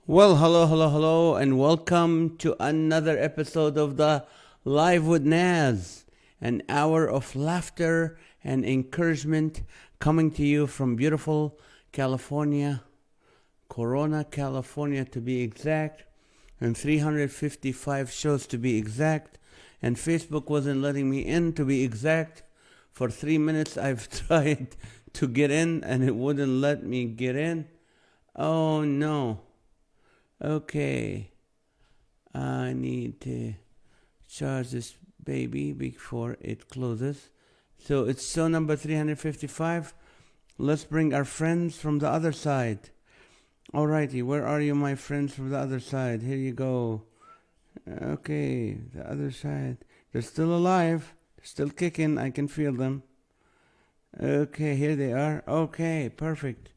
Well, hello, hello, hello, and welcome to another episode of the Live with NAZ, an hour of laughter and encouragement coming to you from beautiful California, Corona, California to be exact, and 355 shows to be exact, and Facebook wasn't letting me in to be exact. For 3 minutes I've tried to get in and it wouldn't let me get in. Oh no. Okay, I need to charge this baby before it closes. So it's show number 355. Let's bring our friends from the other side. Alrighty, where are you, my friends from the other side? Here you go. Okay, the other side. They're still alive. They're still kicking. I can feel them. Okay, here they are. Okay, perfect.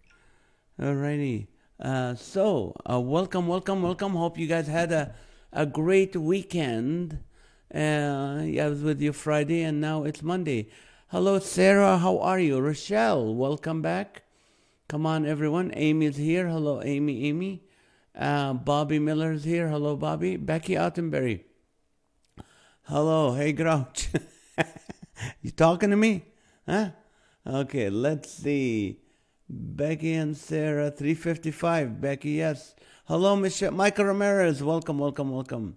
Alrighty. Welcome, welcome, welcome. Hope you guys had a great weekend. I was with you Friday and now it's Monday. Hello, Sarah. How are you? Rochelle, welcome back. Come on, everyone. Amy's here. Hello, Amy. Bobby Miller's here. Hello, Bobby. Becky Ottenberry. Hello. Hey, Grouch. You talking to me? Huh? Okay, let's see. Becky and Sarah, 355. Becky, yes. Hello, Michael Ramirez. Welcome, welcome, welcome.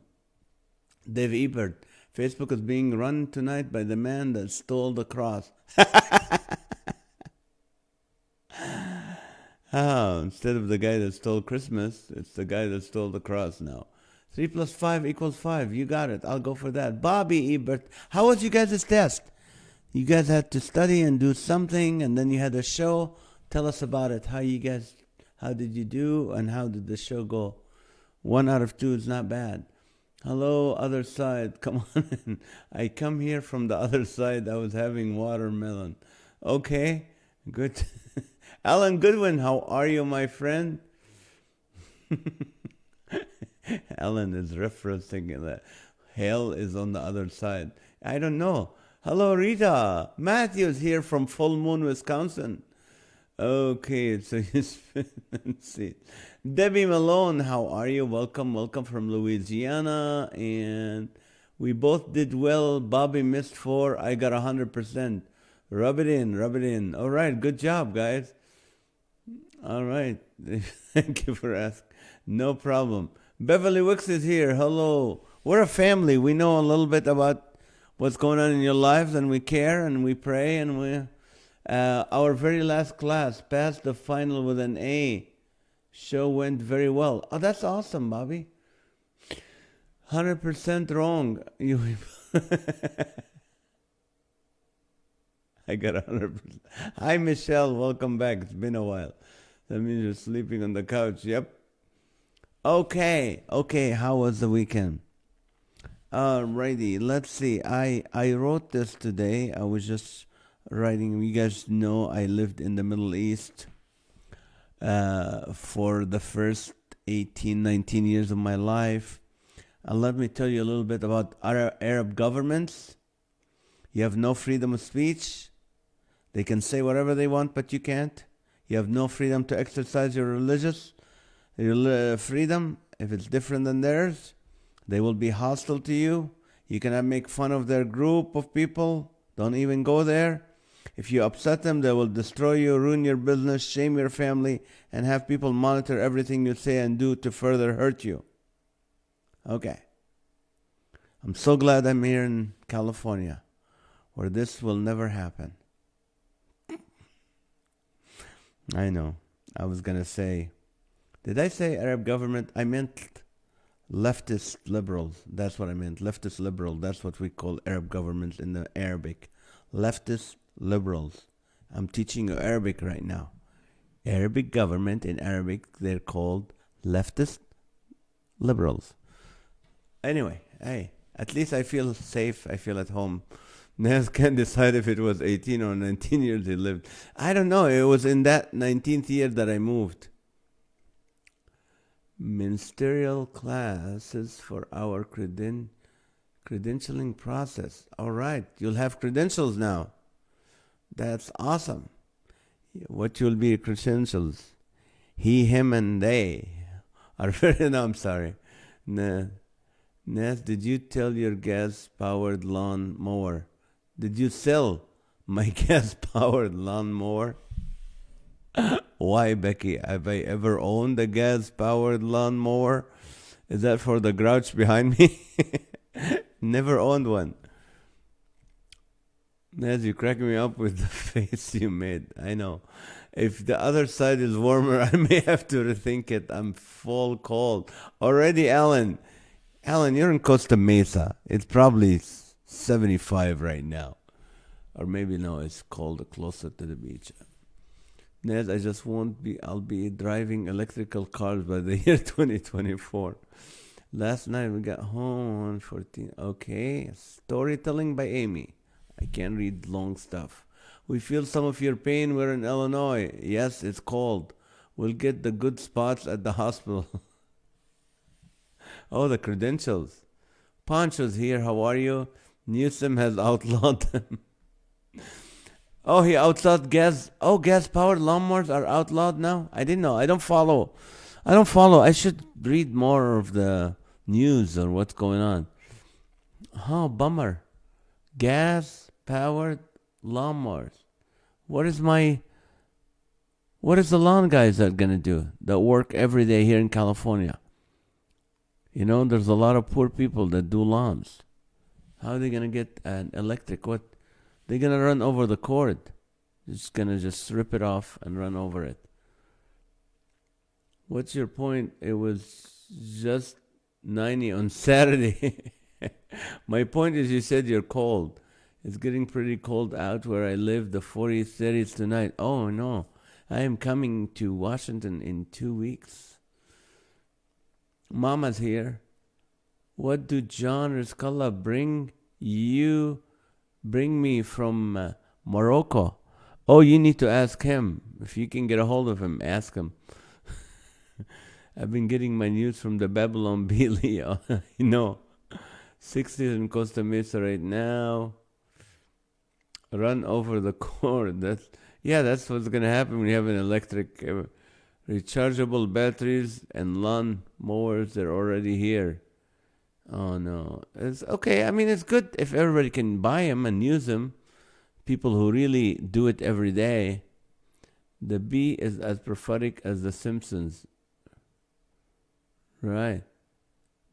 Dave Ebert. Facebook is being run tonight by the man that stole the cross. Instead of the guy that stole Christmas, it's the guy that stole the cross now. 3 plus 5 equals 5. You got it. I'll go for that. Bobby Ebert. How was you guys' test? You guys had to study and do something, and then you had a show. Tell us about it. How did you do, and how did the show go? 1 out of 2 is not bad. Hello, other side. Come on in. I come here from the other side. I was having watermelon. Okay, good. Alan Goodwin, how are you, my friend? Alan is referencing that hell is on the other side. I don't know. Hello, Rita. Matthew's here from Full Moon, Wisconsin. Okay, so let's see. Debbie Malone, how are you? Welcome from Louisiana. And we both did well. Bobby missed 4. I got 100%. Rub it in. All right, good job, guys. All right. Thank you for asking. No problem. Beverly Wicks is here. Hello. We're a family. We know a little bit about what's going on in your lives, and we care, and we pray, and our very last class passed the final with an A. Show went very well. Oh, that's awesome, Bobby. 100% wrong. I got 100%. Hi, Michelle. Welcome back. It's been a while. That means you're sleeping on the couch. Yep. Okay. How was the weekend? Alrighty. Let's see. I wrote this today. I was just writing. You guys know I lived in the Middle East for the first 18, 19 years of my life. Let me tell you a little bit about Arab governments. You have no freedom of speech. They can say whatever they want, but you can't. You have no freedom to exercise your religious freedom. If it's different than theirs, they will be hostile to you. You cannot make fun of their group of people. Don't even go there. If you upset them, they will destroy you, ruin your business, shame your family, and have people monitor everything you say and do to further hurt you. Okay. I'm so glad I'm here in California, where this will never happen. I know. I was going to say, did I say Arab government? I meant leftist liberals. That's what I meant. Leftist liberal. That's what we call Arab governments in the Arabic. Leftist liberals. I'm teaching you Arabic right now. Arabic government in Arabic, they're called leftist liberals. Anyway, hey, at least I feel safe. I feel at home. Naz can't decide if it was 18 or 19 years he lived. I don't know. It was in that 19th year that I moved. Ministerial classes for our credentialing process. All right. You'll have credentials now. That's awesome. What will be your credentials? He, him, and they. are very. No, I'm sorry. Naz, did you tell your gas-powered lawn mower? Did you sell my gas-powered lawn mower? Why, Becky? Have I ever owned a gas-powered lawn mower? Is that for the grouch behind me? Never owned one. Naz, you cracking me up with the face you made. I know. If the other side is warmer, I may have to rethink it. I'm full cold. Already, Alan. Alan, you're in Costa Mesa. It's probably 75 right now. Or maybe no, it's cold closer to the beach. Ned, I just won't be, I'll be driving electrical cars by the year 2024. Last night we got home on 14. Okay, storytelling by Amy. I can't read long stuff. We feel some of your pain. We're in Illinois. Yes, it's cold. We'll get the good spots at the hospital. Oh, the credentials. Pancho's here. How are you? Newsom has outlawed them. Oh, he outlawed gas. Oh, gas-powered lawnmowers are outlawed now? I didn't know. I don't follow. I should read more of the news or what's going on. Oh, bummer. Gas-powered lawnmowers. What is the lawn guys are going to do that work every day here in California? You know, there's a lot of poor people that do lawns. How are they going to get an electric? What? They're going to run over the cord. It's going to just rip it off and run over it. What's your point? It was just 90 on Saturday. My point is you said you're cold. It's getting pretty cold out where I live, the 40s, 30s tonight. Oh, no. I am coming to Washington in 2 weeks. Mama's here. What do John Rizkala bring me from Morocco? Oh, you need to ask him. If you can get a hold of him, ask him. I've been getting my news from the Babylon Bee, Leo. You know, 60s in Costa Mesa right now. Run over the cord. That's what's going to happen when you have an electric rechargeable batteries and lawn mowers. They're already here. Oh, no. It's okay. I mean, it's good if everybody can buy them and use them. People who really do it every day. The bee is as prophetic as the Simpsons. Right.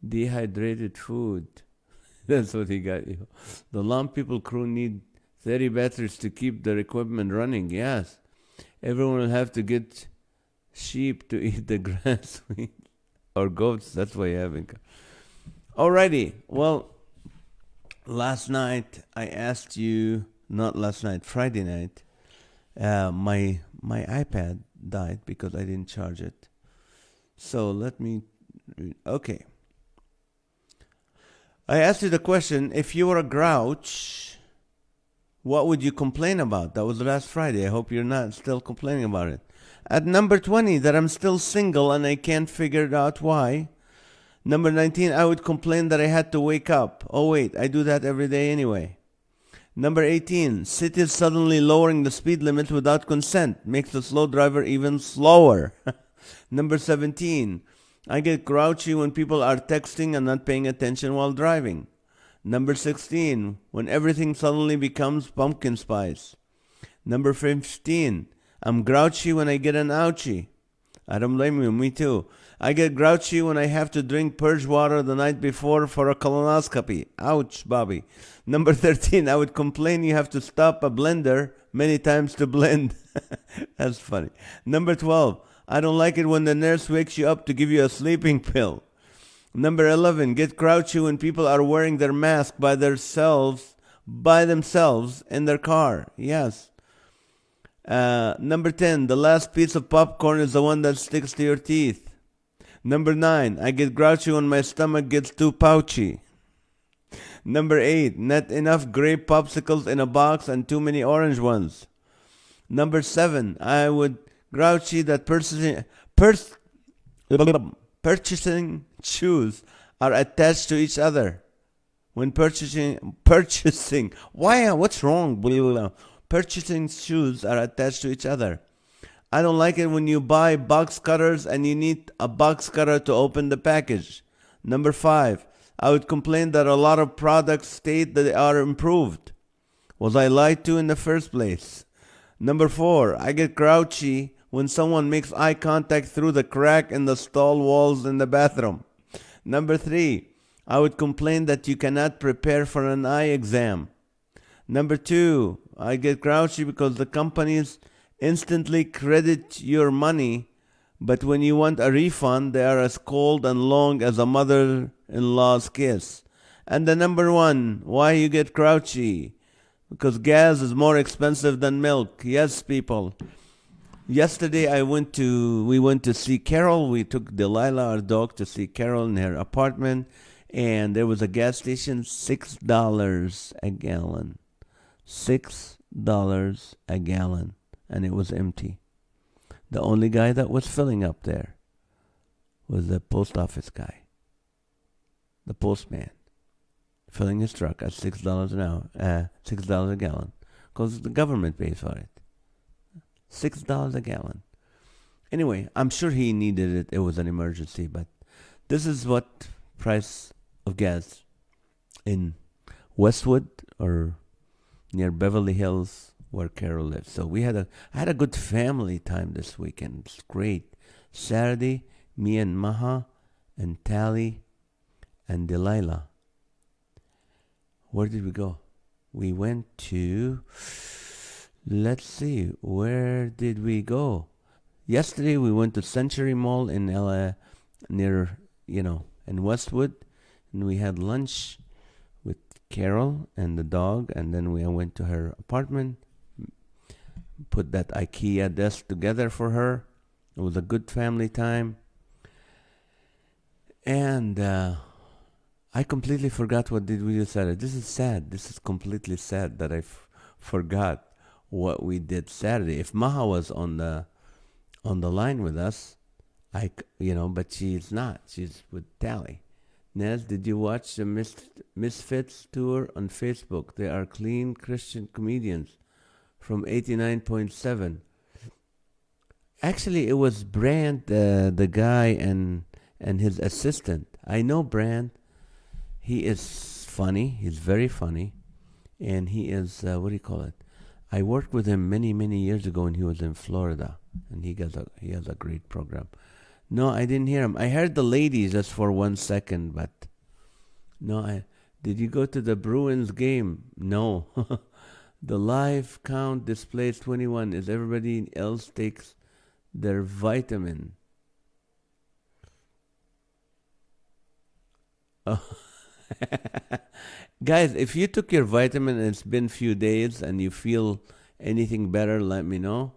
Dehydrated food. That's what he got you. The lawn people crew need 30 batteries to keep their equipment running. Yes. Everyone will have to get sheep to eat the grass or goats. That's why you haven't. Alrighty. Well, last night I asked you, not last night, Friday night, my iPad died because I didn't charge it. So let me read. Okay. I asked you the question, if you were a grouch, what would you complain about? That was last Friday. I hope you're not still complaining about it. At number 20, that I'm still single and I can't figure out why. Number 19, I would complain that I had to wake up. Oh, wait, I do that every day anyway. Number 18, cities suddenly lowering the speed limit without consent makes the slow driver even slower. Number 17, I get grouchy when people are texting and not paying attention while driving. Number 16, when everything suddenly becomes pumpkin spice. Number 15, I'm grouchy when I get an ouchie. I don't blame you, me too. I get grouchy when I have to drink purge water the night before for a colonoscopy. Ouch, Bobby. Number 13, I would complain you have to stop a blender many times to blend. That's funny. Number 12, I don't like it when the nurse wakes you up to give you a sleeping pill. Number 11, get grouchy when people are wearing their mask by themselves in their car. Yes. Number 10, the last piece of popcorn is the one that sticks to your teeth. Number 9, I get grouchy when my stomach gets too pouchy. Number 8, not enough grape popsicles in a box and too many orange ones. Number 7, I would grouchy that purchasing shoes are attached to each other. When purchasing, what's wrong? Purchasing shoes are attached to each other. I don't like it when you buy box cutters and you need a box cutter to open the package. Number 5, I would complain that a lot of products state that they are improved. Was I lied to in the first place? Number 4, I get grouchy when someone makes eye contact through the crack in the stall walls in the bathroom. Number 3, I would complain that you cannot prepare for an eye exam. Number 2, I get grouchy because the companies instantly credit your money, but when you want a refund, they are as cold and long as a mother-in-law's kiss. And the number 1, why you get grouchy? Because gas is more expensive than milk. Yes, people. Yesterday we went to see Carol. We took Delilah, our dog, to see Carol in her apartment, and there was a gas station, $6 a gallon. $6 a gallon, and it was empty. The only guy that was filling up there was the post office guy, the postman, filling his truck at $6 an hour, $6 a gallon, because the government pays for it. $6 a gallon. Anyway, I'm sure he needed it. It was an emergency, but this is what price of gas in Westwood or near Beverly Hills, where Carol lives. So I had a good family time this weekend. It's great. Saturday, me and Maha and Tally and Delilah. Where did we go? We went to, let's see, where did we go? Yesterday we went to Century Mall in near, in Westwood, and we had lunch with Carol and the dog, and then we went to her apartment, put that IKEA desk together for her. It was a good family time. And I completely forgot what did we do Saturday. This is sad. This is completely sad that I forgot what we did Saturday. If Maha was on the line with us, but she's not. She's with Tally. Naz, did you watch the Misfits tour on Facebook? They are clean Christian comedians from 89.7. Actually, it was Brand, the guy, and his assistant. I know Brand. He is funny. He's very funny. And he is, what do you call it? I worked with him many, many years ago when he was in Florida. And he has a great program. No, I didn't hear him. I heard the ladies just for 1 second, but no, did you go to the Bruins game? No. The live count displays 21 as everybody else takes their vitamin. Oh. Guys, if you took your vitamin and it's been few days and you feel anything better, let me know.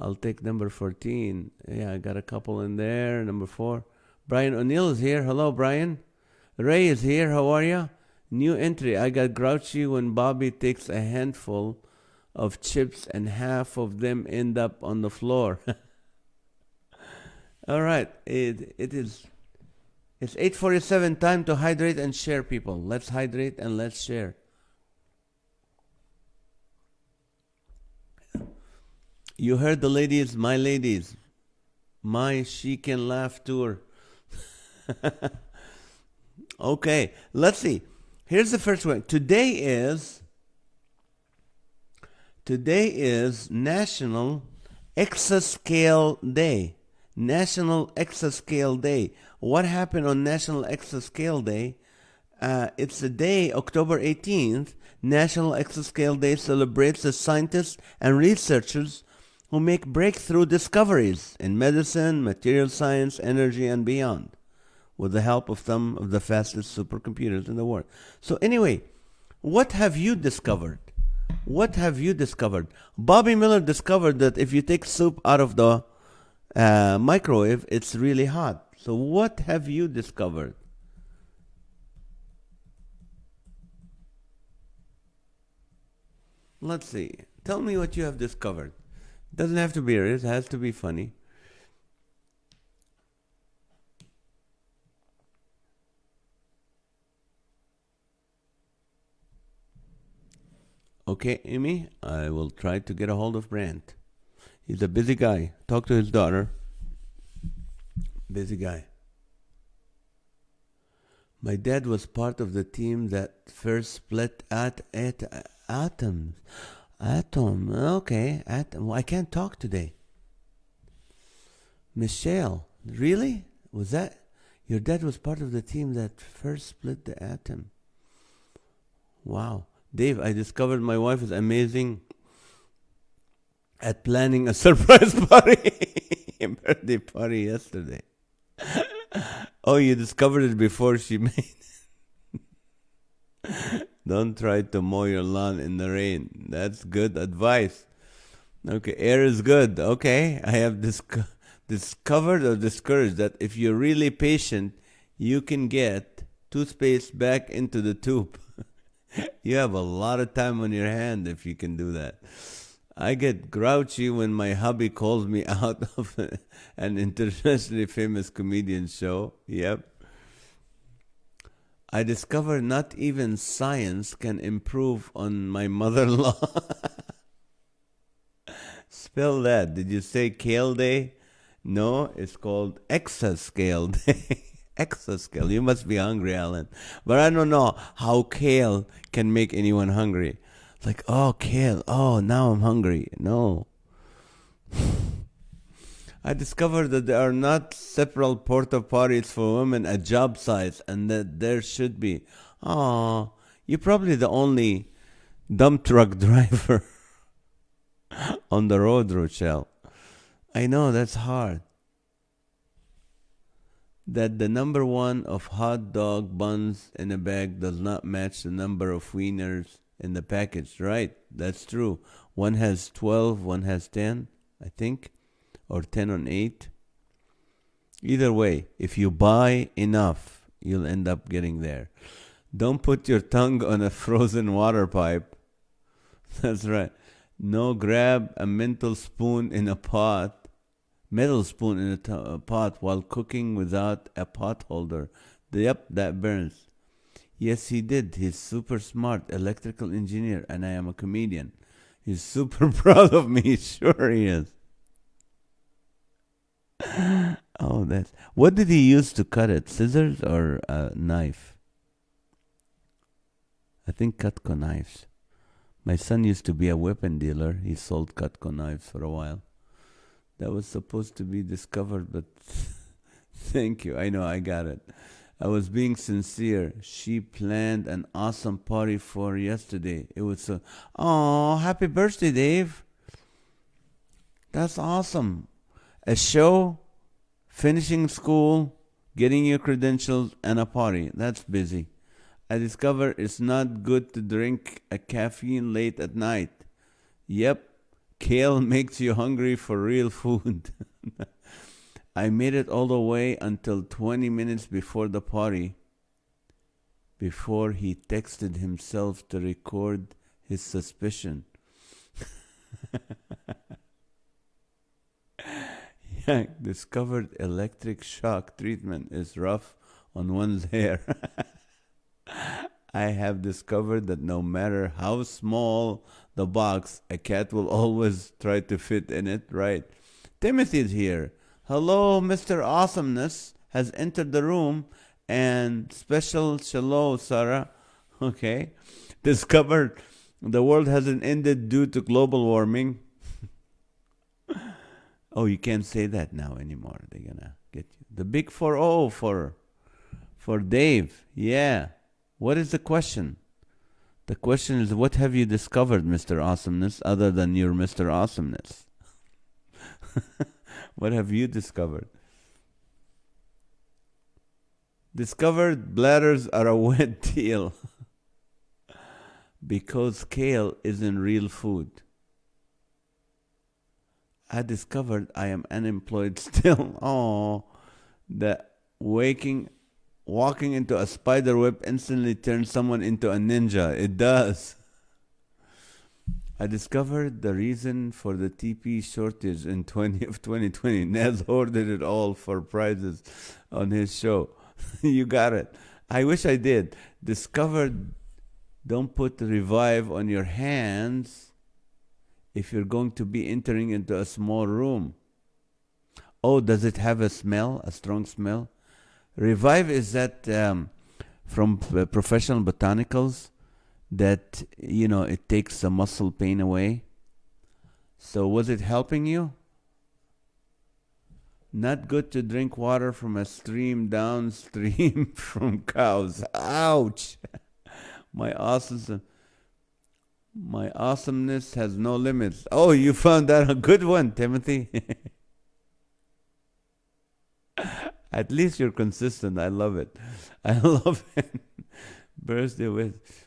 I'll take number 14. Yeah, I got a couple in there. Number 4. Brian O'Neill is here. Hello, Brian. Ray is here. How are you? New entry. I got grouchy when Bobby takes a handful of chips and half of them end up on the floor. All right. It's 8:47. Time to hydrate and share, people. Let's hydrate and let's share. You heard the ladies, my She Can Laugh tour. Okay, let's see. Here's the first one. Today is National Exascale Day. National Exascale Day. What happened on National Exascale Day? It's the day, October 18th. National Exascale Day celebrates the scientists and researchers who make breakthrough discoveries in medicine, material science, energy, and beyond, with the help of some of the fastest supercomputers in the world. So anyway, what have you discovered? What have you discovered? Bobby Miller discovered that if you take soup out of the microwave, it's really hot. So what have you discovered? Let's see. Tell me what you have discovered. Doesn't have to be serious. It has to be funny. Okay, Amy, I will try to get a hold of Brent. He's a busy guy. Talk to his daughter. Busy guy. My dad was part of the team that first split atoms. Atom. Okay. Atom. Well, I can't talk today. Michelle. Really? Was that? Your dad was part of the team that first split the atom. Wow. Dave, I discovered my wife is amazing at planning a surprise party. Birthday party yesterday. Oh, you discovered it before she made it. Don't try to mow your lawn in the rain. That's good advice. Okay, air is good. Okay, I have discovered or discouraged that if you're really patient, you can get toothpaste back into the tube. You have a lot of time on your hand if you can do that. I get grouchy when my hubby calls me out of an internationally famous comedian show. Yep. I discovered not even science can improve on my mother-in-law. Spell that. Did you say kale day? No, it's called exascale day. Exascale. You must be hungry, Alan. But I don't know how kale can make anyone hungry. Like, oh, kale. Oh, now I'm hungry. No. I discovered that there are not separate porta potties for women at job sites and that there should be. Oh, you're probably the only dump truck driver on the road, Rochelle. I know, that's hard. That the number one of hot dog buns in a bag does not match the number of wieners in the package. Right, that's true. One has 12, one has 10, I think, or 10 on 8. Either way, if you buy enough, you'll end up getting there. Don't put your tongue on a frozen water pipe. That's right. No, grab a metal spoon in a pot pot while cooking without a pot holder. Yep, that burns. Yes, he did. He's super smart, electrical engineer, and I am a comedian. He's super proud of me. Sure he is. Oh, that's... What did he use to cut it? Scissors or a knife? I think Cutco knives. My son used to be a weapon dealer. He sold Cutco knives for a while. That was supposed to be discovered, but thank you. I know, I got it. I was being sincere. She planned an awesome party for yesterday. It was so... Oh, happy birthday, Dave. That's awesome. A show, finishing school, getting your credentials, and a party. That's busy. I discovered it's not good to drink a caffeine late at night. Yep. Kale makes you hungry for real food. I made it all the way until 20 minutes before the party, before he texted himself to record his suspicion. Yeah, discovered electric shock treatment is rough on one's hair. I have discovered that no matter how small the box, a cat will always try to fit in it, right? Timothy's here. Hello, Mr. Awesomeness has entered the room, and special hello, Sarah. Okay. Discovered the world hasn't ended due to global warming. Oh, you can't say that now anymore. They're gonna get you. The big 4-0 for Dave. Yeah. What is the question? The question is, what have you discovered, Mr. Awesomeness, other than your Mr. Awesomeness? What have you discovered? Discovered bladders are a wet deal because kale isn't real food. I discovered I am unemployed still. Oh, that walking into a spider web instantly turns someone into a ninja. It does. I discovered the reason for the TP shortage in 2020. NAZ ordered it all for prizes on his show. You got it. I wish I did. Discovered, don't put Revive on your hands if you're going to be entering into a small room. Oh, does it have a smell, a strong smell? Revive is that from professional botanicals that, it takes the muscle pain away. So was it helping you? Not good to drink water from a stream downstream from cows. Ouch! My awesome, my awesomeness has no limits. Oh, you found that a good one, Timothy. At least you're consistent. I love it. I love it. Birthday with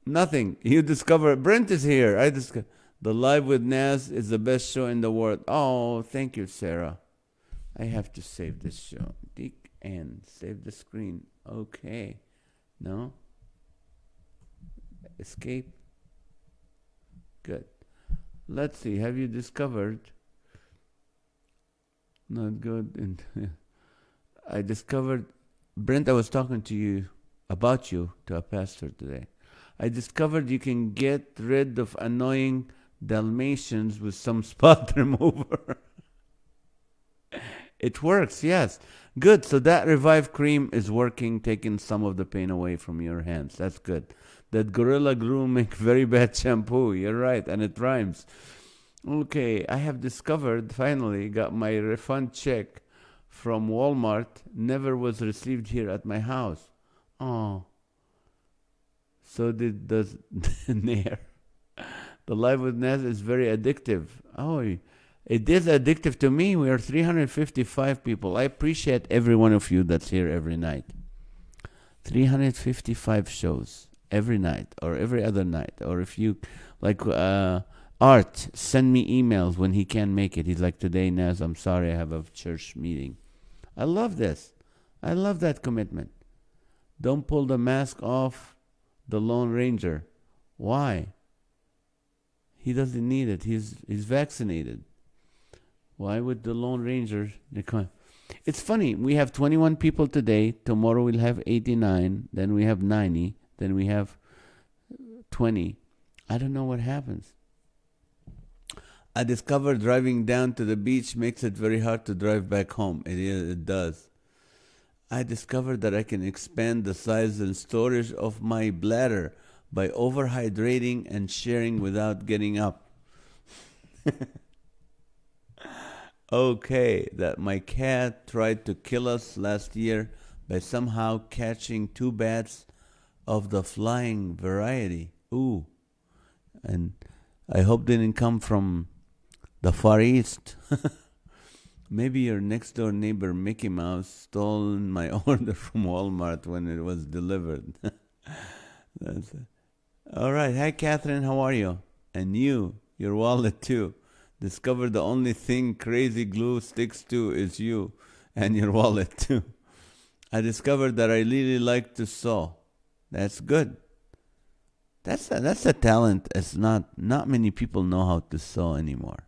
nothing. You discover Brent is here. I discover the Live with Naz is the best show in the world. Oh, thank you, Sarah. I have to save this show. Dick and save the screen. Okay. No? Escape. Good. Let's see. Have you discovered? Not good. And I discovered, Brent, I was talking to you about you to a pastor today. I discovered you can get rid of annoying Dalmatians with some spot remover. It works, yes. Good. So that Revive cream is working, taking some of the pain away from your hands. That's good. That Gorilla Glue make very bad shampoo. You're right, and it rhymes. Okay, I have discovered, finally, got my refund check from Walmart. Never was received here at my house. Oh. So did the Nair. The Live with Naz is very addictive. Oh, it is addictive to me. We are 355 people. I appreciate every one of you that's here every night. 355 shows every night or every other night. Or if you, like Art, send me emails when he can't make it. He's like, today, Naz, I'm sorry, I have a church meeting. I love this. I love that commitment. Don't pull the mask off the Lone Ranger. Why? He doesn't need it. He's vaccinated. Why would the Lone Ranger? It's funny. We have 21 people today. Tomorrow we'll have 89. Then we have 90. Then we have 20. I don't know what happens. I discovered driving down to the beach makes it very hard to drive back home. It does. I discovered that I can expand the size and storage of my bladder by overhydrating and sharing without getting up. Okay, that my cat tried to kill us last year by somehow catching 2 bats of the flying variety. Ooh. And I hope they didn't come from the Far East. Maybe your next door neighbor Mickey Mouse stole my order from Walmart when it was delivered. That's it. All right. Hi, Catherine. How are you? And you, your wallet too. Discovered the only thing crazy glue sticks to is you and your wallet too. I discovered that I really like to sew. That's good. That's a talent. It's not many people know how to sew anymore.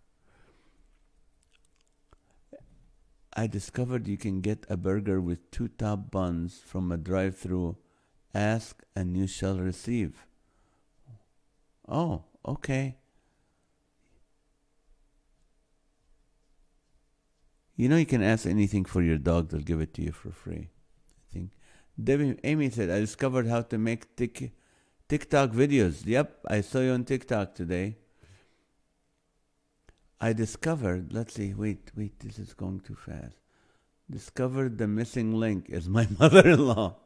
I discovered you can get a burger with 2 top buns from a drive-thru. Ask and you shall receive. Oh, okay. You know you can ask anything for your dog, they'll give it to you for free. I think Amy said, I discovered how to make TikTok videos. Yep, I saw you on TikTok today. I discovered, let's see, wait, this is going too fast. Discovered the missing link is my mother-in-law.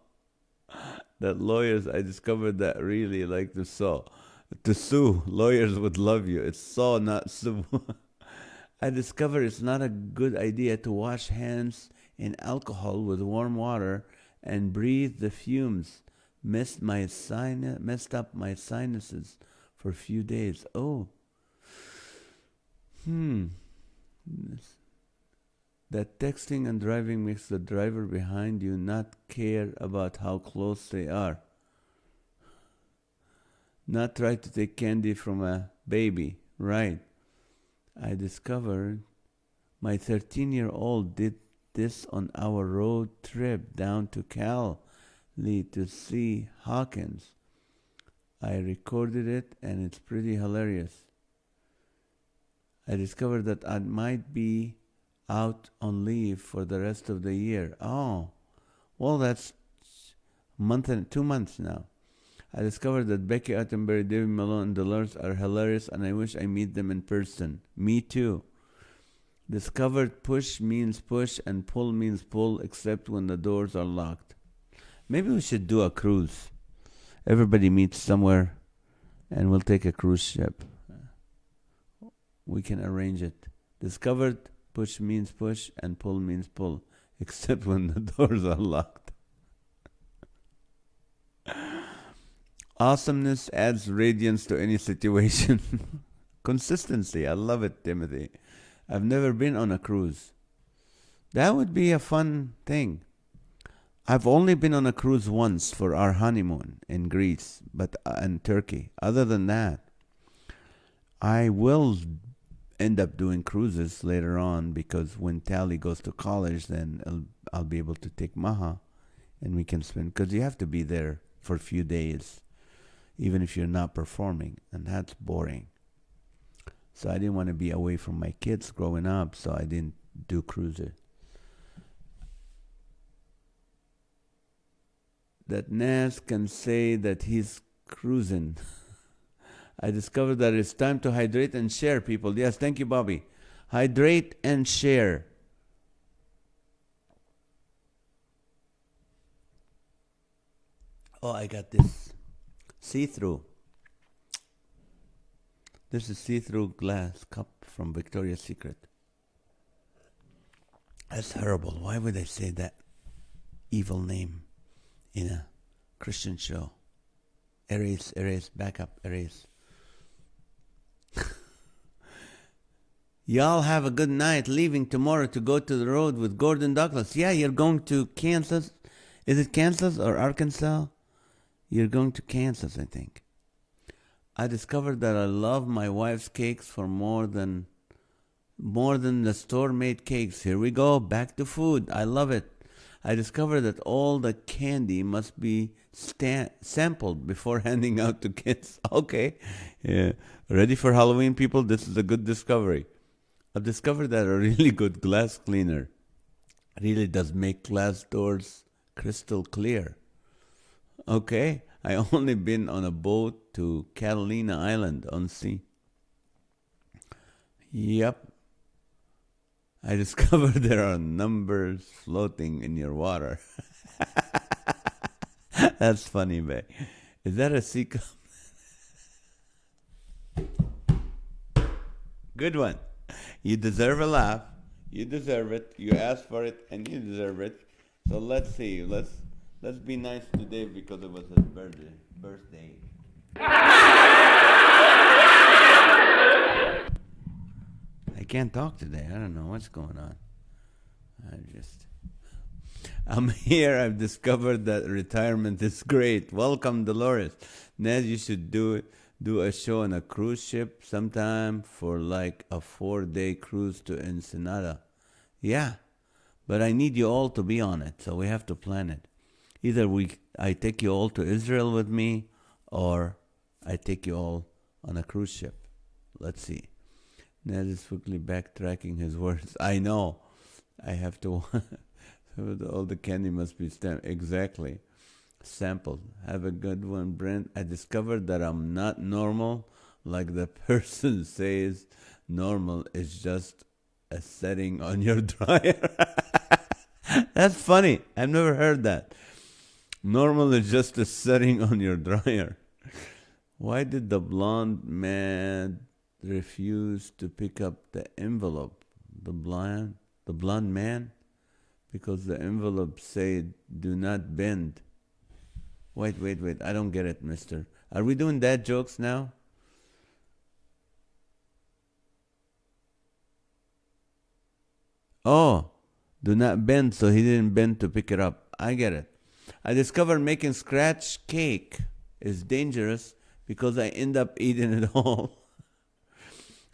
That lawyers, I discovered that really like to sue. Lawyers would love you. It's saw, not sue. I discovered it's not a good idea to wash hands in alcohol with warm water and breathe the fumes. Messed up my sinuses for a few days. Oh. That texting and driving makes the driver behind you not care about how close they are. Not try to take candy from a baby. Right. I discovered my 13-year-old did this on our road trip down to Cali to see Hawkins. I recorded it and it's pretty hilarious. I discovered that I might be out on leave for the rest of the year. Oh, well, that's month and 2 months now. I discovered that Becky Attenborough, David Malone, and Dolores are hilarious, and I wish I meet them in person. Me too. Discovered push means push and pull means pull, except when the doors are locked. Maybe we should do a cruise. Everybody meets somewhere, and we'll take a cruise ship. We can arrange it. Discovered push means push and pull means pull, except when the doors are locked. Awesomeness adds radiance to any situation. Consistency. I love it, Timothy. I've never been on a cruise. That would be a fun thing. I've only been on a cruise once for our honeymoon in Greece, and Turkey. Other than that, I will end up doing cruises later on, because when Tally goes to college, then I'll be able to take Maha, and we can spend, because you have to be there for a few days, even if you're not performing, and that's boring. So I didn't want to be away from my kids growing up, so I didn't do cruises. That NAZ can say that he's cruising. I discovered that it's time to hydrate and share, people. Yes, thank you, Bobby. Hydrate and share. Oh, I got this. See-through. This is see-through glass cup from Victoria's Secret. That's horrible. Why would I say that evil name in a Christian show? Erase, back up, erase. Y'all have a good night. Leaving tomorrow to go to the road with Gordon Douglas. Yeah, you're going to Kansas. Is it Kansas or Arkansas? You're going to Kansas, I think. I discovered that I love my wife's cakes for more than the store-made cakes. Here we go, back to food. I love it. I discovered that all the candy must be sampled before handing out to kids. Okay, yeah. Ready for Halloween, people? This is a good discovery. I've discovered that a really good glass cleaner really does make glass doors crystal clear. Okay, I only been on a boat to Catalina Island on sea. Yep. I discovered there are numbers floating in your water. That's funny, babe. Is that a sea cup? Good one. You deserve a laugh. You deserve it. You asked for it, and you deserve it. So let's see. Let's be nice to Dave because it was his birthday. I can't talk today. I don't know what's going on. I'm here. I've discovered that retirement is great. Welcome, Dolores. Ned, you should do a show on a cruise ship sometime for like a 4-day cruise to Ensenada. Yeah, but I need you all to be on it, so we have to plan it. Either I take you all to Israel with me, or I take you all on a cruise ship. Let's see. Ned is quickly backtracking his words. I know. I have to. All the candy must be stamped. Exactly. Sampled. Have a good one, Brent. I discovered that I'm not normal, like the person says normal is just a setting on your dryer. That's funny. I've never heard that. Normal is just a setting on your dryer. Why did the blonde man refuse to pick up the envelope? The blonde man? Because the envelope said, do not bend. Wait. I don't get it, mister. Are we doing dad jokes now? Oh, do not bend, so he didn't bend to pick it up. I get it. I discovered making scratch cake is dangerous because I end up eating it all.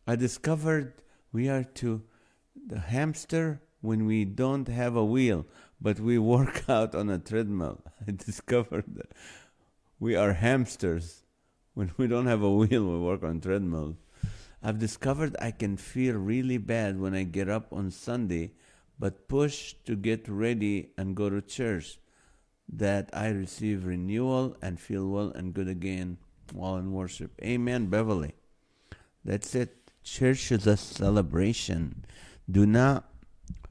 I discovered we are to the hamster when we don't have a wheel, but we work out on a treadmill. I discovered that we are hamsters. When we don't have a wheel, we work on treadmills. I've discovered I can feel really bad when I get up on Sunday, but push to get ready and go to church, that I receive renewal and feel well and good again while in worship. Amen, Beverly. That's it. Church is a celebration. Do not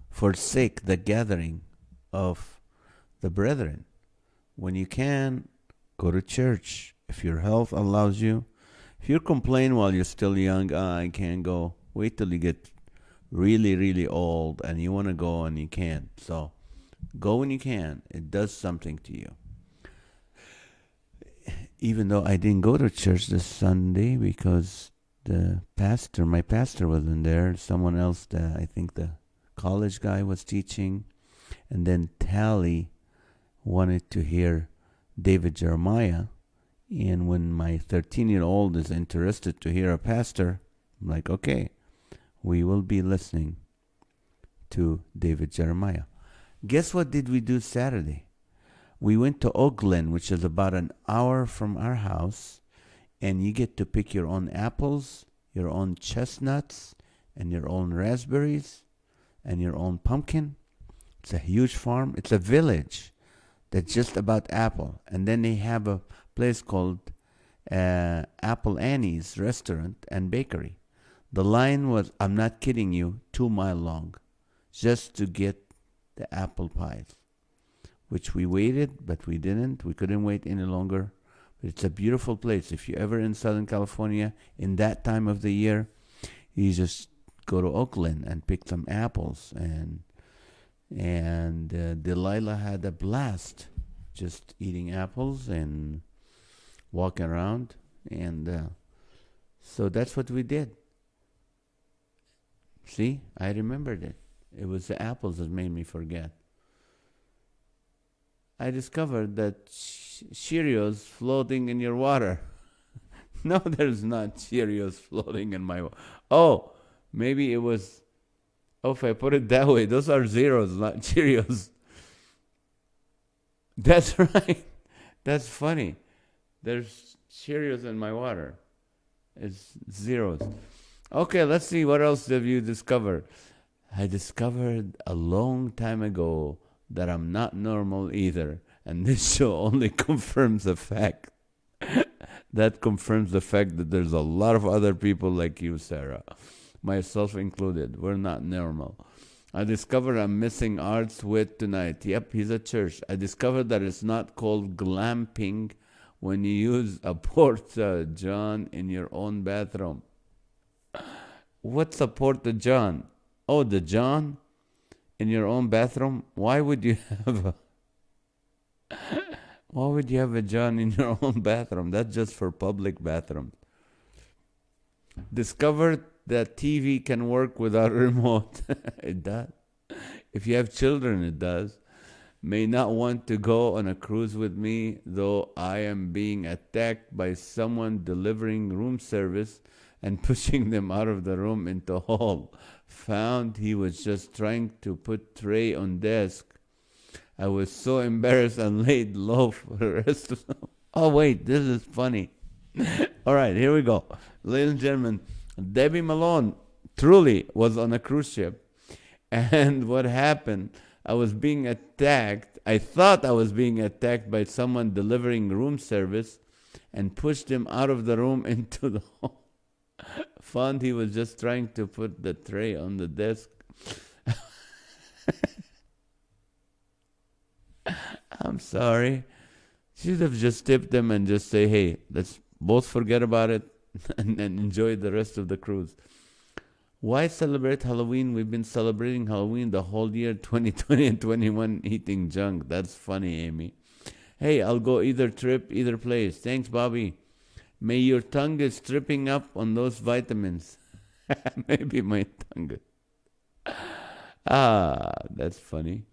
forsake the gathering of the brethren. When you can, go to church. If your health allows you. If you complain while you're still young, I can't go. Wait till you get really, really old and you want to go and you can't. So go when you can. It does something to you. Even though I didn't go to church this Sunday because my pastor wasn't there. Someone else, I think the college guy was teaching. And then Tally wanted to hear David Jeremiah. And when my 13-year-old is interested to hear a pastor, I'm like, okay, we will be listening to David Jeremiah. Guess what did we do Saturday? We went to Oakland, which is about an hour from our house, and you get to pick your own apples, your own chestnuts, and your own raspberries, and your own pumpkin. It's a huge farm. It's a village that's just about apple. And then they have a place called Apple Annie's Restaurant and Bakery. The line was, I'm not kidding you, 2 miles long, just to get the apple pies, which we waited, but we didn't. We couldn't wait any longer. But it's a beautiful place. If you're ever in Southern California in that time of the year, you just go to Oakland and pick some apples. And Delilah had a blast just eating apples and walking around. And so that's what we did. See, I remembered it. It was the apples that made me forget. I discovered that Cheerios floating in your water. No, there's not Cheerios floating in my water. Oh, maybe it was... Oh, if I put it that way, those are zeros, not Cheerios. That's right. That's funny. There's Cheerios in my water. It's zeros. Okay, let's see. What else have you discovered? I discovered a long time ago that I'm not normal either. And this show only confirms the fact. That confirms the fact that there's a lot of other people like you, Sarah. Myself included. We're not normal. I discovered I'm missing Art's wit tonight. Yep, he's at church. I discovered that it's not called glamping when you use a porta-john in your own bathroom. What's a porta-john? Oh, the john in your own bathroom? Why would you have a john in your own bathroom? That's just for public bathrooms. Discovered that TV can work without a remote. It does. If you have children, it does. May not want to go on a cruise with me, though I am being attacked by someone delivering room service and pushing them out of the room into hall. Found he was just trying to put tray on desk. I was so embarrassed and laid low for the rest of the... Oh, wait, this is funny. All right, here we go. Ladies and gentlemen, Debbie Malone truly was on a cruise ship. And what happened, I was being attacked. I thought I was being attacked by someone delivering room service and pushed him out of the room into the hall. Found he was just trying to put the tray on the desk. I'm sorry. Should have just tipped them and just say, hey, let's both forget about it and enjoy the rest of the cruise. Why celebrate Halloween? We've been celebrating Halloween the whole year, 2020 and 21, eating junk. That's funny, Amy. Hey, I'll go either trip, either place. Thanks, Bobby. May your tongue is tripping up on those vitamins. Maybe my tongue. That's funny.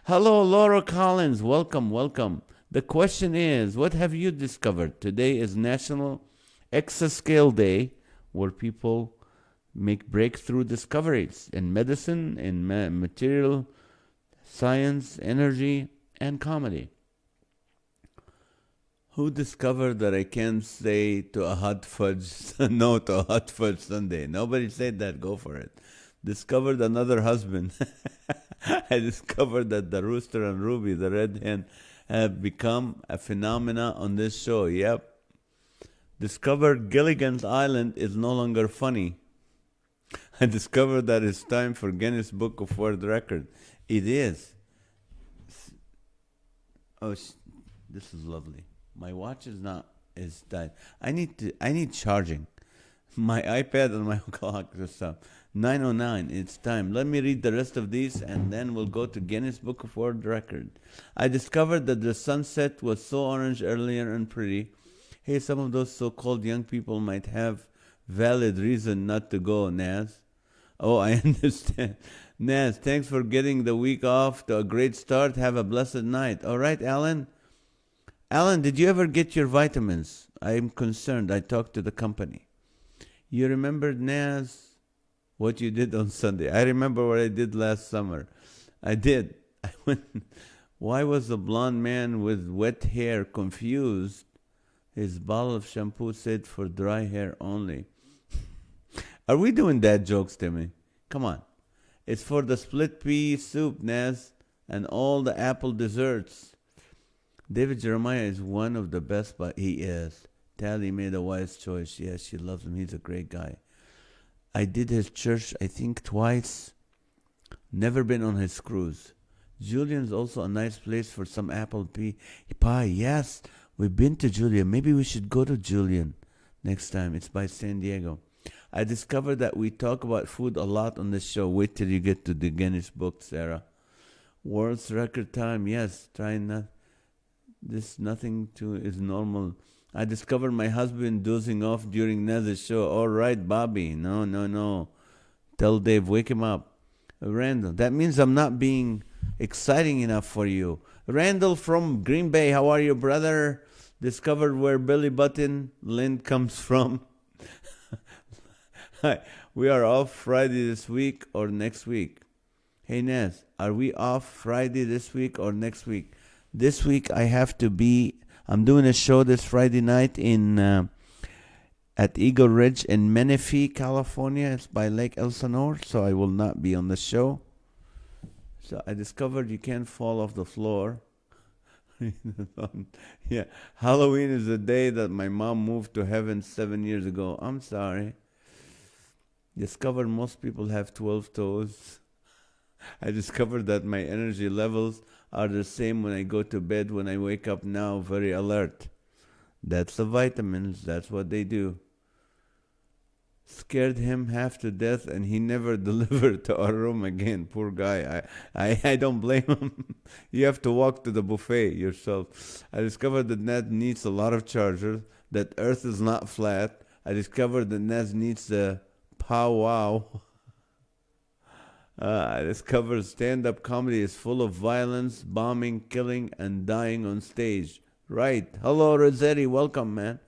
Hello, Laura Collins. Welcome, welcome. The question is, what have you discovered? Today is National Exascale Day, where people make breakthrough discoveries in medicine, in material science, energy, and comedy. Who discovered that I can't say to a hot fudge no to a hot fudge sundae? Nobody said that. Go for it. Discovered another husband. I discovered that the rooster and Ruby, the red hen, have become a phenomena on this show. Yep. Discovered Gilligan's Island is no longer funny. I discovered that it's time for Guinness Book of World Record. It is. Oh, this is lovely. My watch is died. I need charging. My iPad and my clock just stopped. 9:09. It's time. Let me read the rest of these, and then we'll go to Guinness Book of World Record. I discovered that the sunset was so orange earlier and pretty. Hey, some of those so-called young people might have valid reason not to go, Naz. Oh, I understand. Naz, thanks for getting the week off to a great start. Have a blessed night. All right, Alan? Alan, did you ever get your vitamins? I'm concerned. I talked to the company. You remember, Naz, what you did on Sunday? I remember what I did last summer. I did. I went. Why was the blonde man with wet hair confused? His bottle of shampoo said for dry hair only. Are we doing dad jokes, Timmy? Come on. It's for the split pea soup, Naz, and all the apple desserts. David Jeremiah is one of the best, but he is. Tally made a wise choice. Yes, she loves him. He's a great guy. I did his church, I think, twice. Never been on his cruise. Julian's also a nice place for some apple pie. Yes, we've been to Julian. Maybe we should go to Julian next time. It's by San Diego. I discovered that we talk about food a lot on this show. Wait till you get to the Guinness Book, Sarah. World's record time. Yes, try not. This nothing to is normal. I discovered my husband dozing off during NAZ's show. All right, Bobby. No. Tell Dave, wake him up. Randall, that means I'm not being exciting enough for you. Randall from Green Bay, how are you, brother? Discovered where Billy Button Lynn comes from. Hi, we are off Friday this week or next week. Hey, Naz, are we off Friday this week or next week? This week I have to be... I'm doing a show this Friday night at Eagle Ridge in Menifee, California. It's by Lake Elsinore, so I will not be on the show. So I discovered you can't fall off the floor. Yeah, Halloween is the day that my mom moved to heaven 7 years ago. I'm sorry. Discovered most people have 12 toes. I discovered that my energy levels are the same when I go to bed. When I wake up now, very alert. That's the vitamins. That's what they do. Scared him half to death, and he never delivered to our room again. Poor guy. I don't blame him. You have to walk to the buffet yourself. I discovered that Ned needs a lot of chargers, that Earth is not flat. I discovered that Ned needs the powwow. I discovered stand-up comedy is full of violence, bombing, killing, and dying on stage. Right. Hello, Rossetti. Welcome, man.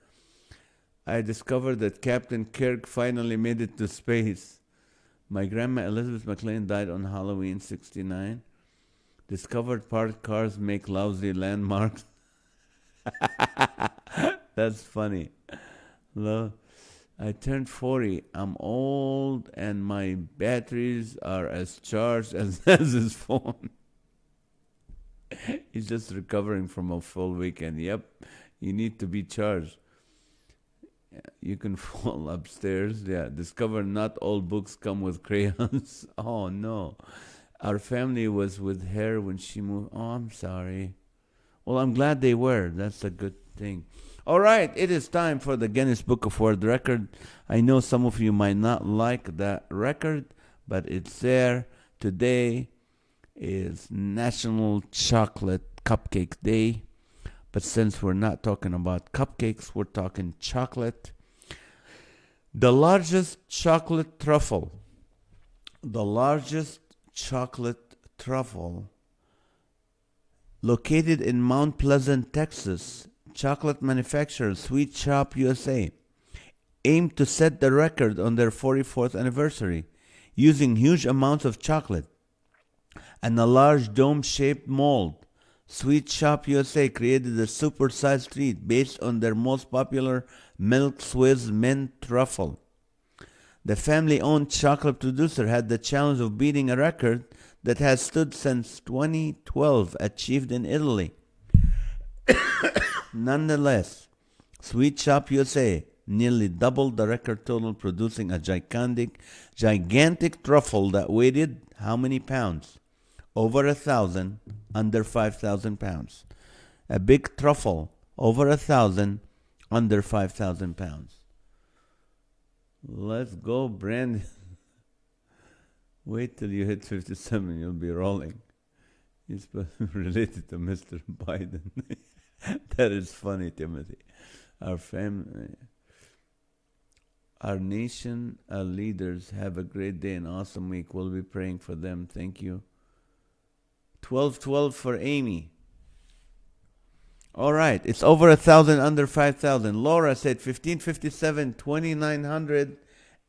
I discovered that Captain Kirk finally made it to space. My grandma Elizabeth McLean died on Halloween, 69. Discovered parked cars make lousy landmarks. That's funny. Hello. I turned 40. I'm old, and my batteries are as charged as his phone. He's just recovering from a full weekend. Yep, you need to be charged. You can fall upstairs. Yeah, discover not all books come with crayons. Oh, no. Our family was with her when she moved. Oh, I'm sorry. Well, I'm glad they were. That's a good thing. All right, it is time for the Guinness Book of World Record. I know some of you might not like that record, but it's there. Today is National Chocolate Cupcake Day. But since we're not talking about cupcakes, we're talking chocolate. The largest chocolate truffle. The largest chocolate truffle located in Mount Pleasant, Texas. Chocolate manufacturer Sweet Shop USA aimed to set the record on their 44th anniversary using huge amounts of chocolate and a large dome-shaped mold Sweet Shop USA created a super-sized treat based on their most popular Milk Swiss mint truffle. The family-owned chocolate producer had the challenge of beating a record that has stood since 2012, achieved in Italy. Nonetheless, Sweet Shop USA nearly doubled the record total, producing a gigantic truffle that weighed how many pounds? Over 1,000, under 5,000 pounds. A big truffle, over 1,000, under 5,000 pounds. Let's go, Brandon. Wait till you hit 57, you'll be rolling. He's related to Mr. Biden. That is funny, Timothy. Our family, our nation, our leaders have a great day and awesome week. We'll be praying for them. Thank you. 1212 for Amy. All right, it's over 1,000, under 5,000. Laura said 1557, 2,900,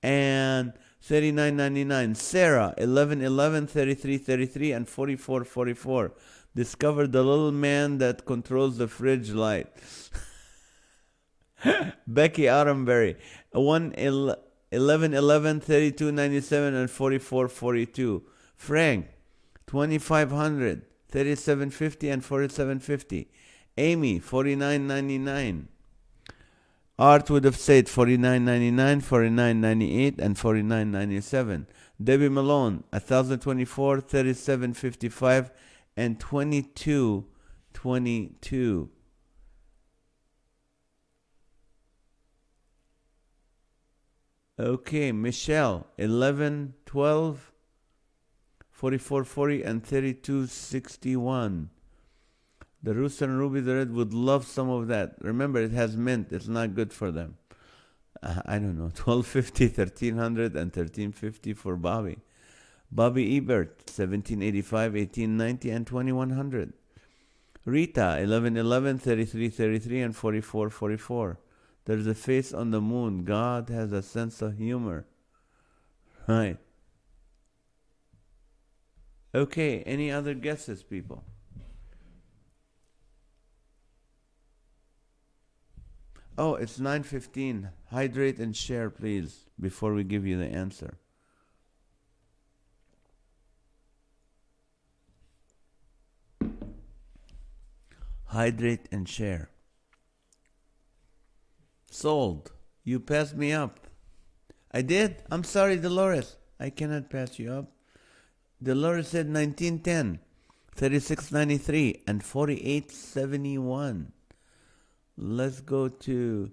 and 39.99. Sarah 1111, 3333, and 4444. Discovered the little man that controls the fridge light. Becky Autumnberry 1111, 3297, and 4442. Frank 2,500, 3750, and 4750. Amy 49.99. Art would have said 49.99, 49.98, and 49.97. Debbie Malone 1,024, 3755, and 22.22. Okay, Michelle 11.12, 44.40, and 32.61. The Rooster and Ruby the Red would love some of that. Remember, it has mint. It's not good for them. I don't know. 12.50, 1,300, and 13.50 for Bobby. Bobby Ebert 17.85, 18.90, and 2,100. Rita 11.11, 33.33, and 44.44. There's a face on the moon. God has a sense of humor. Right. Okay, any other guesses, people? Oh, it's 9:15. Hydrate and share, please, before we give you the answer. Hydrate and share. Sold. You passed me up. I did? I'm sorry, Dolores. I cannot pass you up. Dolores said 1910, 36.93, and 48.71. Let's go to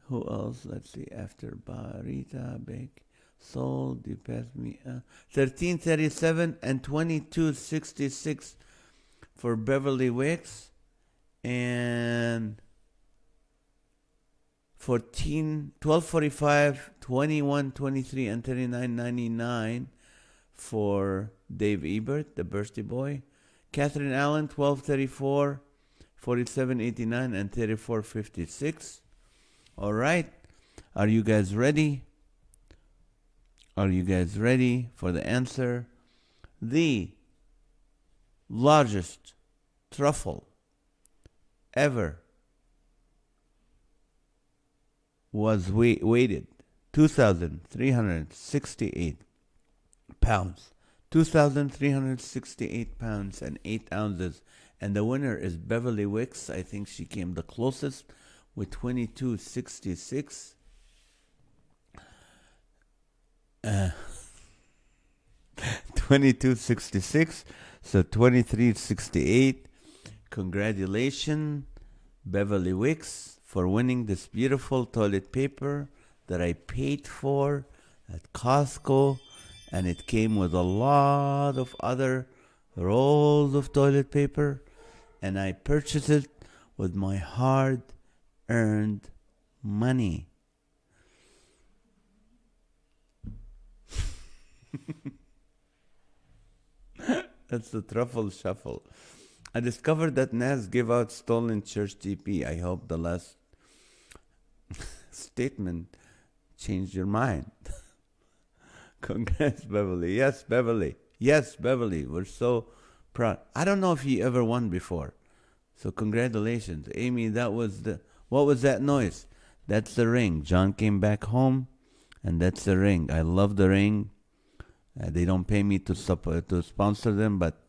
who else? Let's see. After Barita, Beck, sold. You passed me 13.37 and 22.66 for Beverly Wicks, and 12.45, 21.23, and 39.99 for Dave Ebert, the birthday boy. Catherine Allen 12.34, 47.89, and 34.56. All right. Are you guys ready? Are you guys ready for the answer? The largest truffle ever was weighted 2,368 pounds. 2,368 pounds and 8 ounces. And the winner is Beverly Wicks. I think she came the closest with 22.66. 22.66. So 23.68. Congratulations, Beverly Wicks, for winning this beautiful toilet paper that I paid for at Costco. And it came with a lot of other rolls of toilet paper. And I purchased it with my hard-earned money. That's the truffle shuffle. I discovered that NAZ give out stolen church TP. I hope the last statement changed your mind. Congrats, Beverly. Yes, Beverly. Yes, Beverly. We're so proud. I don't know if he ever won before. So congratulations, Amy. What was that noise? That's the ring. John came back home, and that's the ring. I love the ring. They don't pay me to sponsor them, but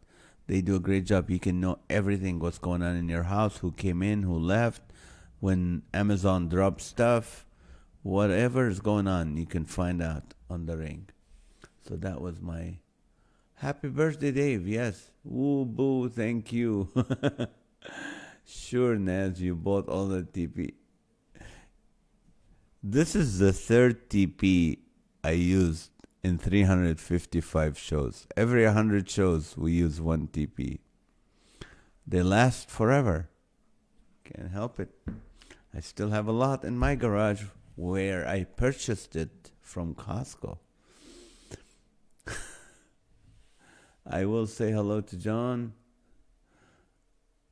they do a great job. You can know everything what's going on in your house, who came in, who left, when Amazon drops stuff, whatever is going on, you can find out on the ring. So that was my happy birthday, Dave. Yes. Woo boo, thank you. Sure, Naz, you bought all the TP. This is the third TP I used in 355 shows. Every 100 shows, we use one TP. They last forever. Can't help it. I still have a lot in my garage where I purchased it from Costco. I will say hello to John.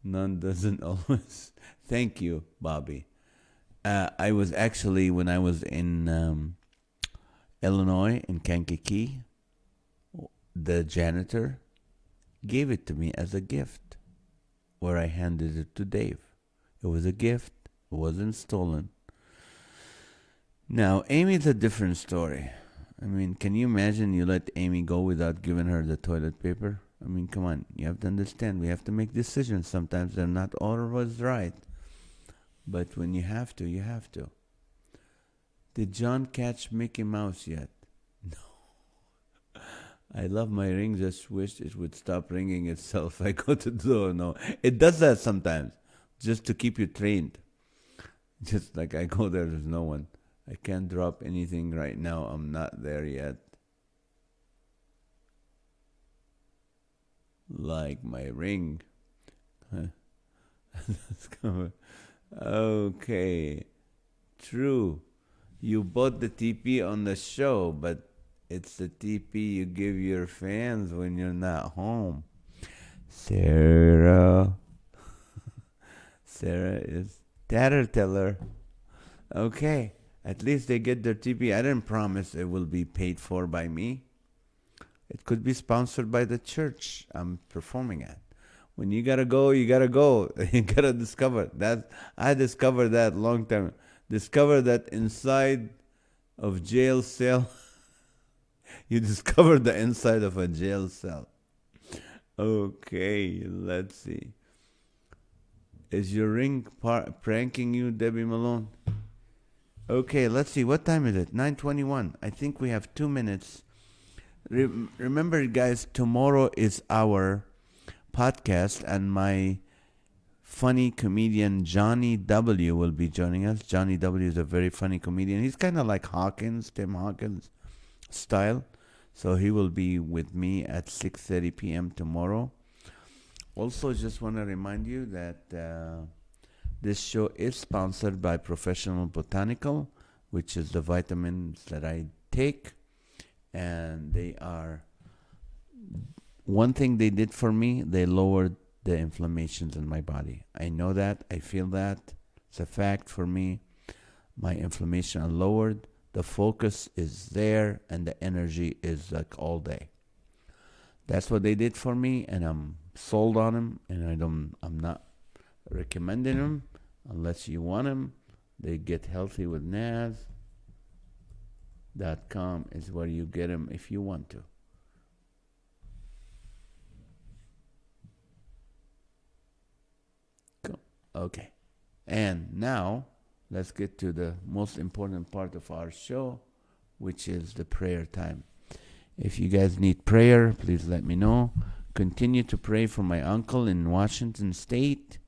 None doesn't always. Thank you, Bobby. I was actually, when I was in Illinois, in Kankakee, the janitor gave it to me as a gift, where I handed it to Dave. It was a gift. It wasn't stolen. Now, Amy's a different story. I mean, can you imagine you let Amy go without giving her the toilet paper? I mean, come on. You have to understand. We have to make decisions. Sometimes they're not always right. But when you have to, you have to. Did John catch Mickey Mouse yet? No. I love my ring. Just wish it would stop ringing itself. I go to the door. No. It does that sometimes. Just to keep you trained. Just like I go there, there's no one. I can't drop anything right now. I'm not there yet. Like my ring. Okay. True. You bought the TP on the show, but it's the TP you give your fans when you're not home. Sarah. Sarah is Tatterteller. Okay. At least they get their TP. I didn't promise it will be paid for by me. It could be sponsored by the church I'm performing at. When you gotta go, you gotta go. You gotta discover that. I discovered that long time. Discover that inside of jail cell, you discover the inside of a jail cell. Okay, let's see. Is your ring pranking you, Debbie Malone? Okay, let's see. What time is it? 9:21. I think we have 2 minutes. Remember, guys, tomorrow is our podcast, and my funny comedian Johnny W. will be joining us. Johnny W. is a very funny comedian. He's kind of like Hawkins, Tim Hawkins style. So he will be with me at 6:30 p.m. tomorrow. Also, just want to remind you that this show is sponsored by Professional Botanical, which is the vitamins that I take. And they are, one thing they did for me, they lowered the inflammations in my body. I know that. I feel that. It's a fact for me. My inflammation are lowered. The focus is there, and the energy is like all day. That's what they did for me, and I'm sold on them, and I'm not recommending them unless you want them. They get healthy with NAZ.com is where you get them if you want to. Cool. Okay. And now let's get to the most important part of our show, which is the prayer time. If you guys need prayer, please let me know. Continue to pray for my uncle in Washington State.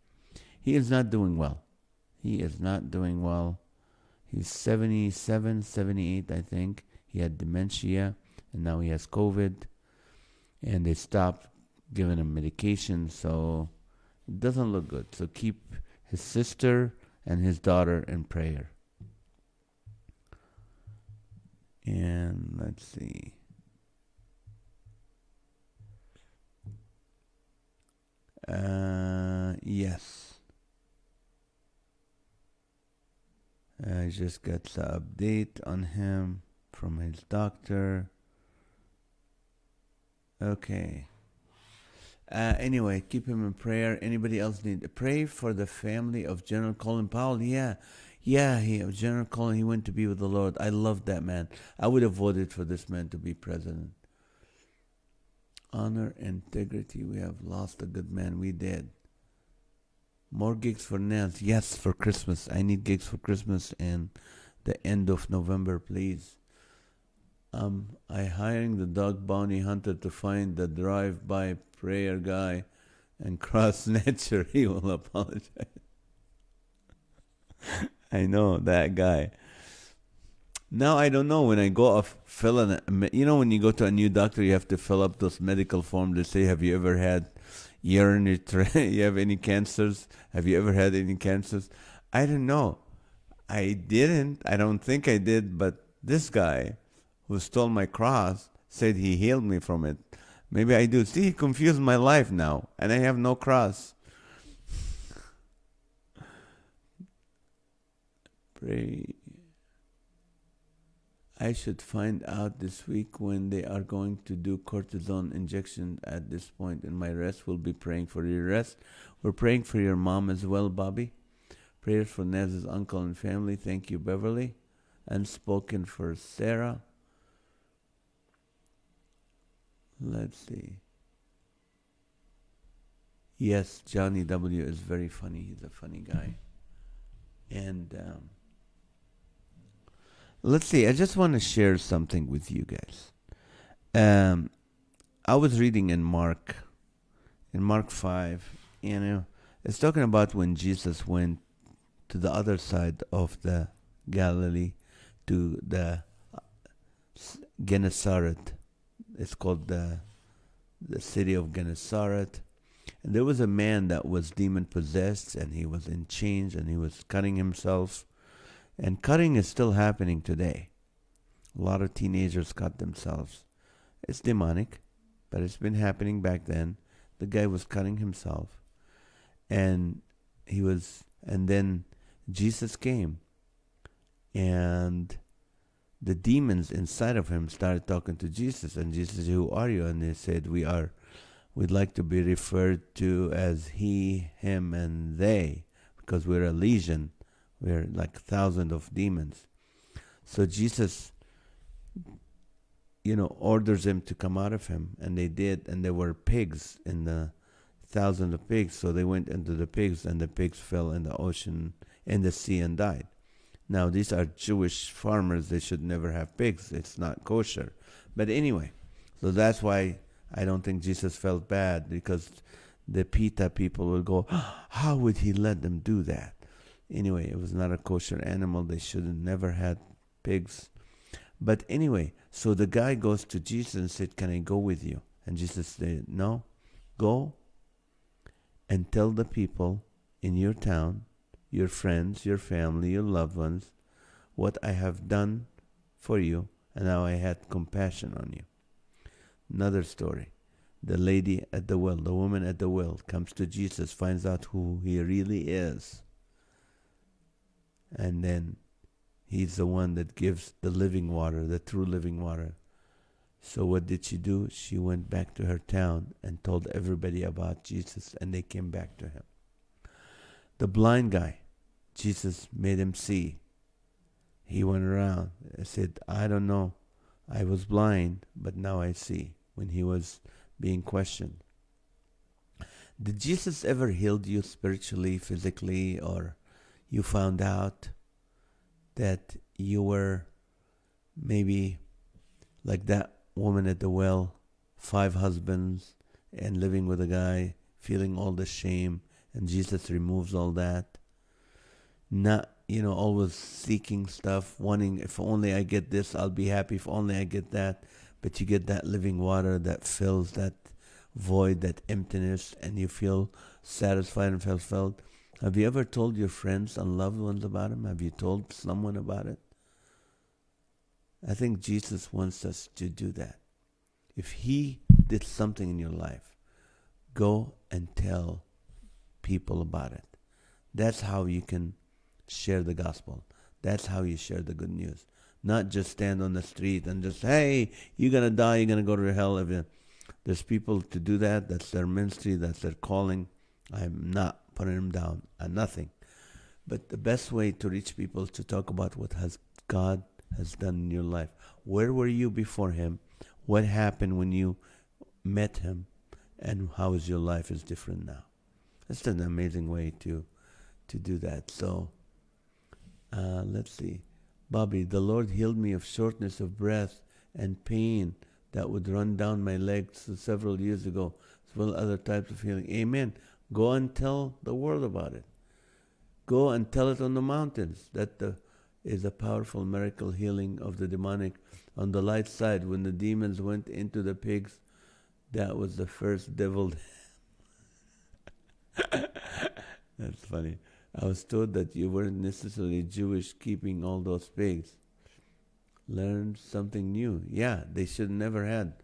He is not doing well. He is not doing well. He's 77, 78, I think. He had dementia, and now he has COVID. And they stopped giving him medication, so it doesn't look good. So keep his sister and his daughter in prayer. And let's see. Yes. I just got the update on him from his doctor. Okay. Anyway, keep him in prayer. Anybody else need to pray for the family of General Colin Powell? Yeah, General Colin, he went to be with the Lord. I love that man. I would have voted for this man to be president. Honor, integrity. We have lost a good man. We did. More gigs for NAZ. Yes, for Christmas. I need gigs for Christmas and the end of November, please. I hiring the dog bounty hunter to find the drive-by prayer guy and cross snatcher. He will apologize. I know that guy. Now I don't know when I go off fill in. You know when you go to a new doctor, you have to fill up those medical forms. They say, "Have you ever had urinary you have any cancers? Have you ever had any cancers?" I don't know. I didn't. I don't think I did. But this guy who stole my cross said he healed me from it. Maybe I do. See, he confused my life now, and I have no cross. Pray. I should find out this week when they are going to do cortisone injection. At this point in my rest, we'll be praying for your rest. We're praying for your mom as well, Bobby. Prayers for Naz's uncle and family. Thank you, Beverly. Unspoken for Sarah. Let's see. Yes, Johnny W. is very funny. He's a funny guy. And let's see. I just want to share something with you guys. I was reading in Mark 5, it's talking about when Jesus went to the other side of the Galilee, to the Gennesaret. It's called the city of Gennesaret. And there was a man that was demon possessed, and he was in chains, and he was cutting himself. And cutting is still happening today. A lot of teenagers cut themselves. It's demonic, but it's been happening back then. The guy was cutting himself, and then Jesus came, and the demons inside of him started talking to Jesus, and Jesus said, "Who are you?" And they said, we'd like to be referred to as he, him, and they, because we're a legion. We're like 1,000 of demons. So Jesus, orders them to come out of him, and they did, and there were pigs in the 1,000 of pigs. So they went into the pigs, and the pigs fell in the ocean, in the sea, and died. Now, these are Jewish farmers. They should never have pigs. It's not kosher. But anyway, so that's why I don't think Jesus felt bad, because the PETA people will go, how would he let them do that? Anyway, it was not a kosher animal. They should have never had pigs. But anyway, so the guy goes to Jesus and said, "Can I go with you?" And Jesus said, "No, go and tell the people in your town, your friends, your family, your loved ones, what I have done for you, and how I had compassion on you." Another story. The lady at the well, the woman at the well, comes to Jesus, finds out who he really is. And then he's the one that gives the living water, the true living water. So what did she do? She went back to her town and told everybody about Jesus, and they came back to him. The blind guy, Jesus made him see. He went around and said, "I don't know. I was blind, but now I see," when he was being questioned. Did Jesus ever heal you spiritually, physically, or you found out that you were maybe like that woman at the well, 5 husbands, and living with a guy, feeling all the shame, and Jesus removes all that? Not, always seeking stuff, wanting, if only I get this, I'll be happy, if only I get that. But you get that living water that fills that void, that emptiness, and you feel satisfied and fulfilled. Have you ever told your friends and loved ones about him? Have you told someone about it? I think Jesus wants us to do that. If he did something in your life, go and tell people about it. That's how you can share the gospel. That's how you share the good news. Not just stand on the street and just, "Hey, you're going to die, you're going to go to hell." There's people to do that. That's their ministry. That's their calling. I'm not putting them down on nothing. But the best way to reach people is to talk about what has God has done in your life. Where were you before Him? What happened when you met Him? And how is your life is different now? It's an amazing way to do that. So let's see. Bobby, the Lord healed me of shortness of breath and pain that would run down my legs several years ago, as well as other types of healing. Amen. Go and tell the world about it. Go and tell it on the mountains. That is a powerful miracle healing of the demonic. On the light side, when the demons went into the pigs, that was the first devil. That's funny. I was told that you weren't necessarily Jewish keeping all those pigs. Learned something new. Yeah, they should never had.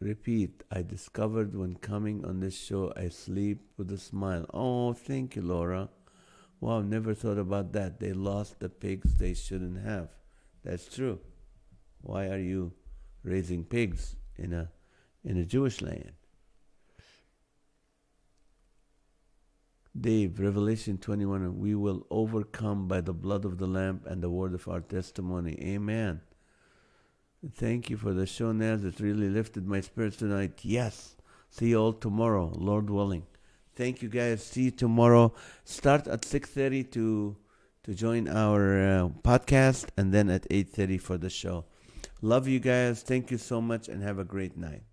Repeat. I discovered when coming on this show, I sleep with a smile. Oh, thank you, Laura. Wow, never thought about that. They lost the pigs they shouldn't have. That's true. Why are you raising pigs in a Jewish land? Dave, Revelation 21, we will overcome by the blood of the Lamb and the word of our testimony. Amen. Thank you for the show, Naz. It really lifted my spirits tonight. Yes. See you all tomorrow, Lord willing. Thank you, guys. See you tomorrow. Start at 6:30 to join our podcast, and then at 8:30 for the show. Love you guys. Thank you so much, and have a great night.